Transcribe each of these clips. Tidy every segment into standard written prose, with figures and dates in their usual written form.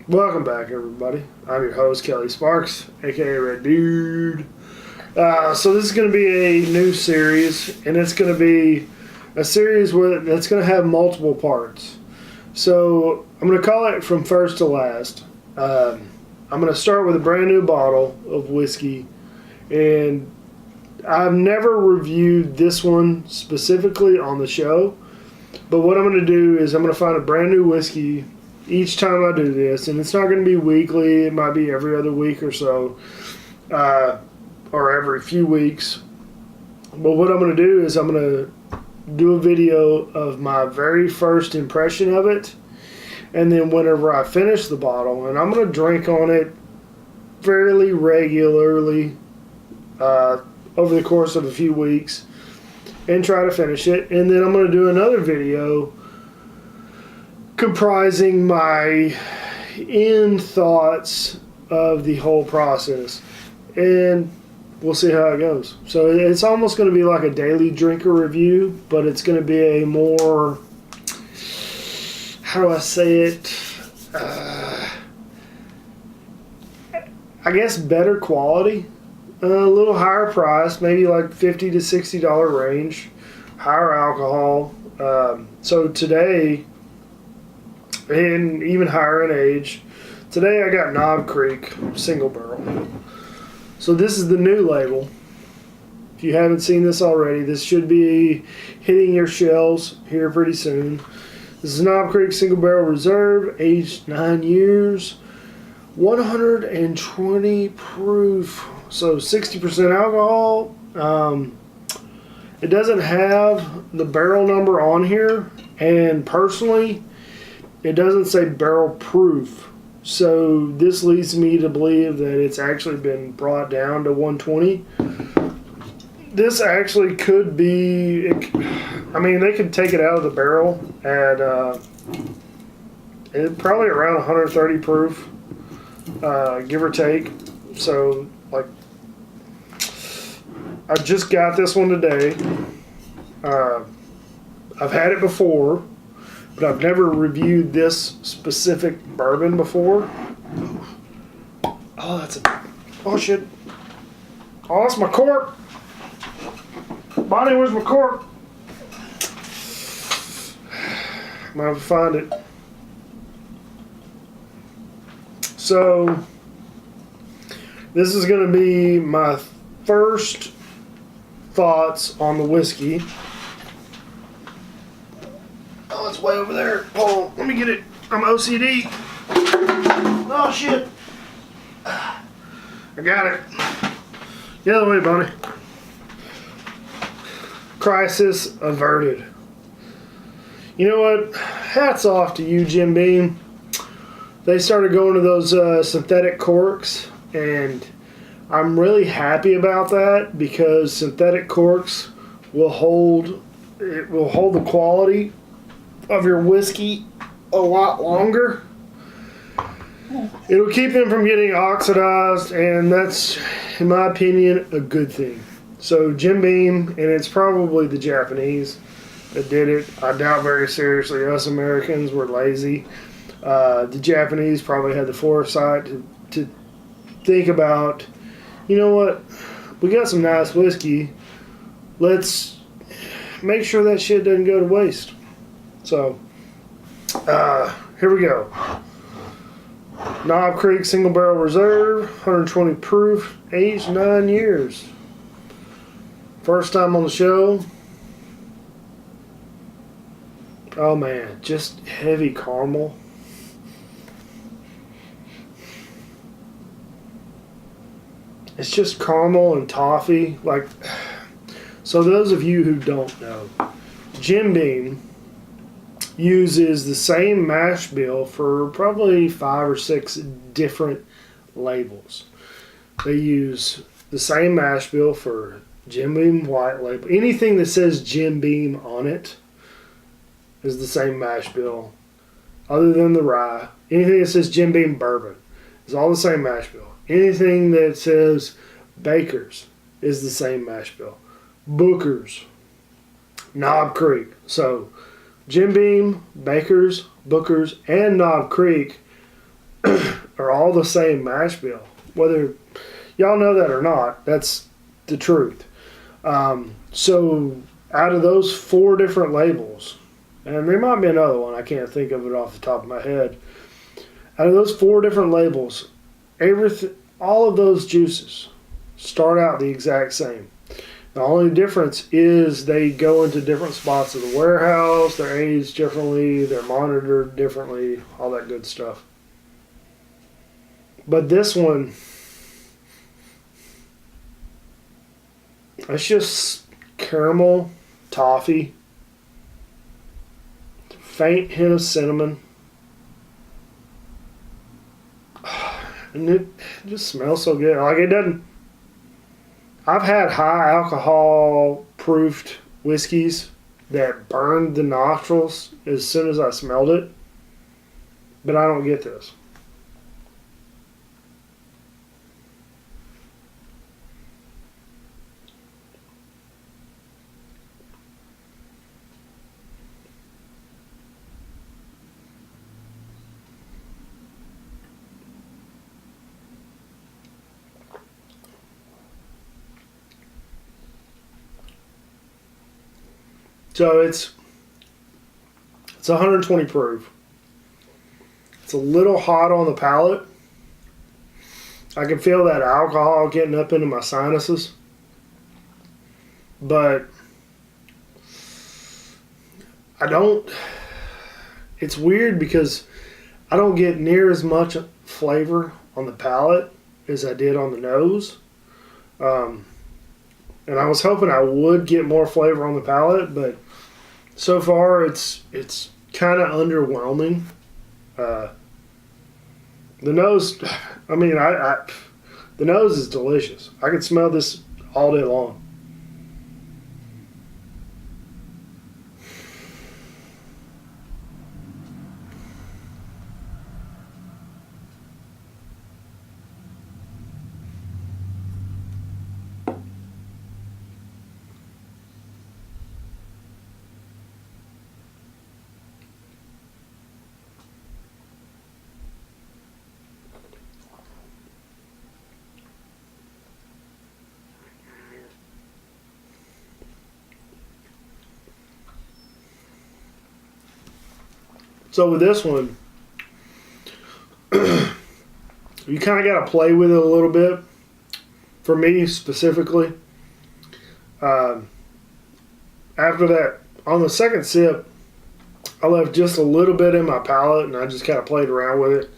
Welcome back, everybody. I'm your host, Kelly Sparks, aka Red Dude. So this is going to be a new series, and it's going to be a series that's going to have multiple parts. So I'm going to call it From First to Last. I'm going to start with a brand new bottle of whiskey, and I've never reviewed this one specifically on the show, but what I'm going to do is I'm going to find a brand new whiskey each time I do this, and it's not going to be weekly. It might be every other week or so, or every few weeks. But what I'm going to do is I'm going to do a video of my very first impression of it, and then whenever I finish the bottle, and I'm going to drink on it fairly regularly over the course of a few weeks and try to finish it. And then I'm going to do another video comprising my end thoughts of the whole process, and we'll see how it goes. So it's almost going to be like a daily drinker review, but it's going to be a more, how do I say it, I guess better quality, a little higher price, maybe like $50 to $60 range, higher alcohol. So today, and even higher in age. Today I got Knob Creek single barrel. So this is the new label. If you haven't seen this already, this should be hitting your shelves here pretty soon. This is Knob Creek single barrel reserve, aged 9 years, 120 proof, so 60% alcohol. It doesn't have the barrel number on here, and personally, it doesn't say barrel proof, so this leads me to believe that it's actually been brought down to 120. This actually could be, I mean, they could take it out of the barrel at probably around 130 proof, give or take. So, like, I just got this one today. I've had it before, but I've never reviewed this specific bourbon before. Oh, oh shit. Oh, that's my cork. Bonnie, where's my cork? I'm gonna have to find it. So, this is gonna be my first thoughts on the whiskey. Oh, it's way over there. Hold on, let me get it. I'm OCD. Oh, shit. I got it. The other way, Bonnie. Crisis averted. You know what? Hats off to you, Jim Beam. They started going to those synthetic corks, and I'm really happy about that because synthetic corks will hold the quality of your whiskey a lot longer. It'll keep them from getting oxidized, and that's, in my opinion, a good thing. So Jim Beam, and it's probably the Japanese that did it. I doubt very seriously us Americans were lazy. The Japanese probably had the foresight to think about, you know what, we got some nice whiskey, let's make sure that shit doesn't go to waste. So, here we go. Knob Creek Single Barrel Reserve, 120 proof, aged 9 years. First time on the show. Oh man, just heavy caramel. It's just caramel and toffee. Like, so those of you who don't know, Jim Beam uses the same mash bill for probably 5 or 6 different labels. They use the same mash bill for Jim Beam white label. Anything that says Jim Beam on it is the same mash bill, other than the rye. Anything that says Jim Beam bourbon is all the same mash bill. Anything that says Baker's is the same mash bill. Booker's, Knob Creek. So Jim Beam, Baker's, Booker's, and Knob Creek are all the same mash bill. Whether y'all know that or not, that's the truth. So out of those 4 different labels, and there might be another one, I can't think of it off the top of my head. Out of those 4 different labels, all of those juices start out the exact same. The only difference is they go into different spots of the warehouse, they're aged differently, they're monitored differently, all that good stuff. But this one, it's just caramel, toffee, faint hint of cinnamon. And it just smells so good. Like, it doesn't. I've had high alcohol proofed whiskeys that burned the nostrils as soon as I smelled it, but I don't get this. So it's 120 proof. It's a little hot on the palate. I can feel that alcohol getting up into my sinuses. But I don't. It's weird because I don't get near as much flavor on the palate as I did on the nose. And I was hoping I would get more flavor on the palate, but so far it's kind of underwhelming. The nose, I mean, the nose is delicious. I could smell this all day long. So with this one, you kind of got to play with it a little bit. For me specifically, after that, on the second sip, I left just a little bit in my palate, and I just kind of played around with it.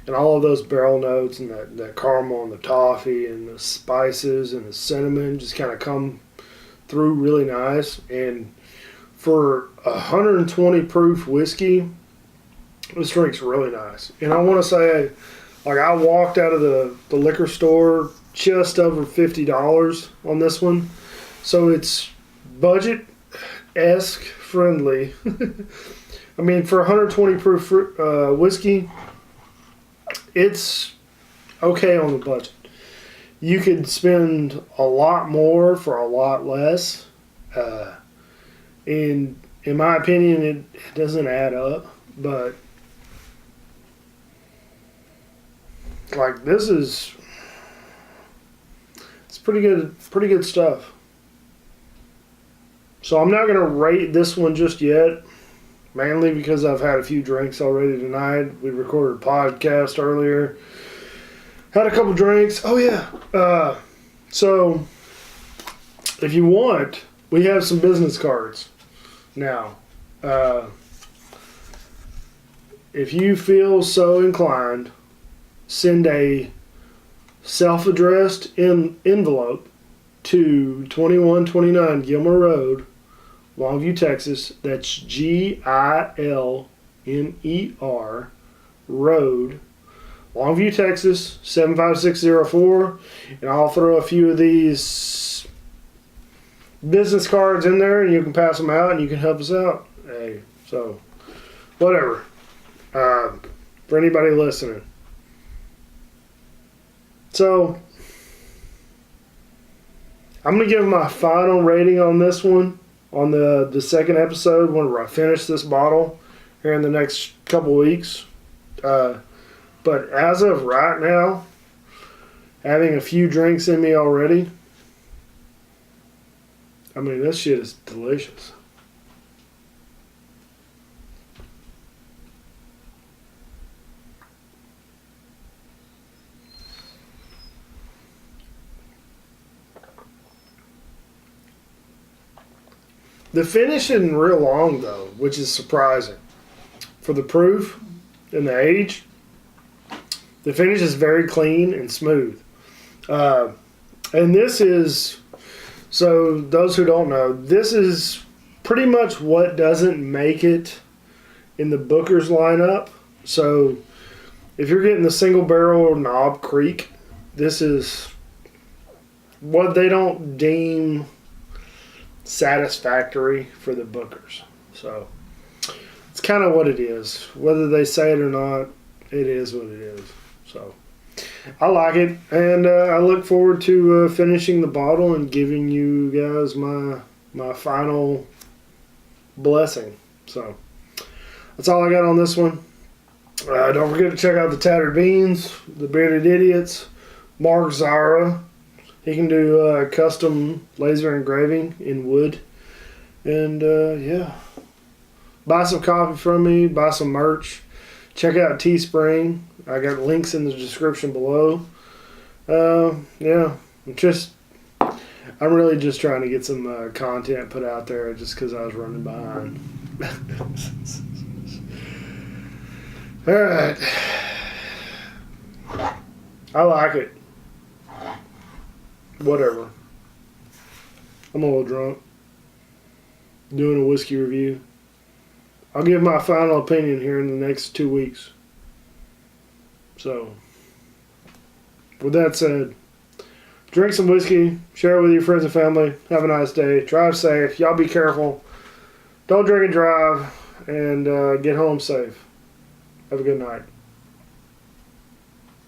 And all of those barrel notes and that caramel and the toffee and the spices and the cinnamon just kind of come through really nice. And for 120 proof whiskey, this drink's really nice. And I want to say, like, I walked out of the liquor store just over $50 on this one. So it's budget-esque friendly. I mean, for 120 proof whiskey, it's okay on the budget. You could spend a lot more for a lot less. And in my opinion, it doesn't add up. But like, it's pretty good stuff. So I'm not going to rate this one just yet, mainly because I've had a few drinks already tonight. We recorded a podcast earlier. Had a couple drinks. Oh, yeah. So if you want, we have some business cards now. If you feel so inclined, send a self-addressed envelope to 2129 Gilmer Road, Longview, Texas. That's Gilmer Road, Longview, Texas, 75604. And I'll throw a few of these business cards in there, and you can pass them out, and you can help us out. Hey, so whatever. For anybody listening. So I'm going to give my final rating on this one on the second episode whenever I finish this bottle here in the next couple weeks. But as of right now, having a few drinks in me already, I mean, this shit is delicious. The finish isn't real long, though, which is surprising. For the proof and the age, the finish is very clean and smooth. And this is, so those who don't know, this is pretty much what doesn't make it in the Booker's lineup. So if you're getting the single barrel Knob Creek, this is what they don't deem satisfactory for the Bookers. So it's kind of what it is. Whether they say it or not, it is what it is. So I like it, and I look forward to finishing the bottle and giving you guys my final blessing. So that's all I got on this one. Don't forget to check out the Tattered Beans, the Bearded Idiots, Mark Zara. He can do custom laser engraving in wood. And, yeah. Buy some coffee from me. Buy some merch. Check out Teespring. I got links in the description below. Yeah. I'm really just trying to get some content put out there just because I was running behind. All right. I like it. Whatever. I'm a little drunk. Doing a whiskey review. I'll give my final opinion here in the next 2 weeks. So, with that said, drink some whiskey, share it with your friends and family. Have a nice day. Drive safe. Y'all be careful. Don't drink and drive. And get home safe. Have a good night.